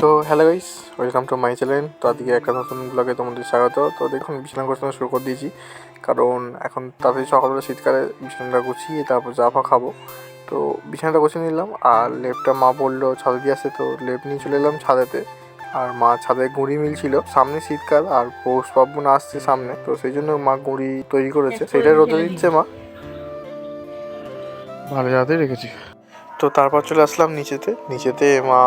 তো hello guys, welcome to my channel. তো আজকে একটা নতুন ব্লগে তোমাদের স্বাগত। তো দেখুন বিছানা গোছানো শুরু করে দিয়েছি, কারণ এখন তাড়াতাড়ি সকালবেলা শীতকালে বিছানাটা গুছিয়ে তারপর চা ফা খাবো। তো বিছানাটা গুছিয়ে নিলাম, আর লেপটা মা বললো ছাদে দিয়ে আসতে, তো লেপ নিয়ে চলে এলাম ছাদেতে। আর মা ছাদে গুঁড়ি মিলছিল, সামনে শীতকাল আর পৌষ পার্বণ আসছে সামনে, তো সেই জন্য মা গুঁড়ি তৈরি করেছে, সেটাই রোদে দিচ্ছে মা। ভালো জায়গাতে রেখেছি। তো তারপর চলে আসলাম নিচেতে মা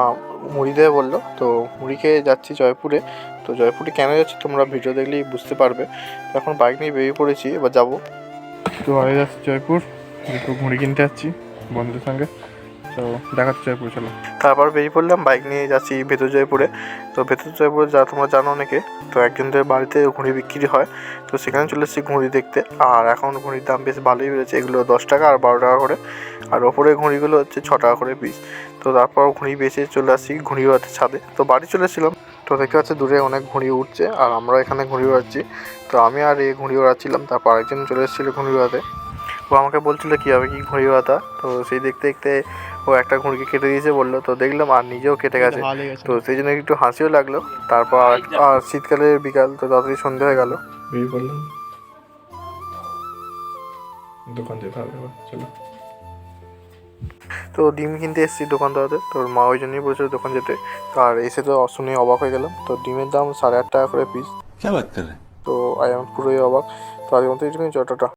মুড়ি দেবে বললো, তো মুড়ি খেয়ে যাচ্ছি জয়পুরে। তো জয়পুরে কেন যাচ্ছি তোমরা ভিডিও দেখলেই বুঝতে পারবে। তো এখন বাইক নিয়ে বেরিয়ে পড়েছি, এবার যাবো। তো হয়ে যাচ্ছি জয়পুর, একটু মুড়ি কিনতে যাচ্ছি বন্ধুদের সঙ্গে। তো দেখাচ্ছি জয়পুর, চলো। তারপর বেরিয়ে পড়লাম, বাইক নিয়ে যাচ্ছি ভেতর জয়পুরে। তো ভেতর জয়পুরে যা তোমরা জানো অনেকে, তো একজনদের বাড়িতে ঘুড়ি বিক্রি হয়, তো সেখানে চলে এসেছি ঘুড়ি দেখতে। আর এখন ঘুড়ির দাম বেশ ভালোই বেড়েছে, এগুলো 10 টাকা আর 12 টাকা করে, আর ওপরে ঘুড়িগুলো হচ্ছে 6 টাকা করে পিস। তো তারপর ঘুড়ি বেঁচে চলে আসছি ঘুড়ি ওড়াতে ছাদে। তো বাড়ি চলে এসেছিলাম, তো দেখতে পাচ্ছি দূরে অনেক ঘুড়ি উঠছে, আর আমরা এখানে ঘুড়ি ওড়াচ্ছি। তো আমি আর এই ঘুড়ি ওড়াচ্ছিলাম, তারপর আরেকজন চলে এসেছিলো ঘুড়ি ওড়াতে। ও আমাকে বলছিল কীভাবে কি ঘুড়ি ওড়াতা, তো সেই দেখতে দেখতে ও একটা ঘুড়িকে কেটে দিয়েছে বললো, তো দেখলাম আর নিজেও কেটে গেছে। তো সেই জন্য একটু হাসিও লাগলো। তারপর আর শীতকালের বিকাল, তো তাড়াতাড়ি সন্ধে হয়ে গেল, বেরিয়ে পড়লাম দোকান যেতে হবে, চলো। তো ডিম কিনতে এসেছি দোকানদারতে, তোর মা ওই জন্যই বলেছিল দোকান যেতে। তো আর এসে তো শুনে অবাক হয়ে গেলাম, তো ডিমের দাম 8.5 টাকা করে পিস। তো পুরোই অবাক। তো আজকের মতো এইটুকুই, টাটা।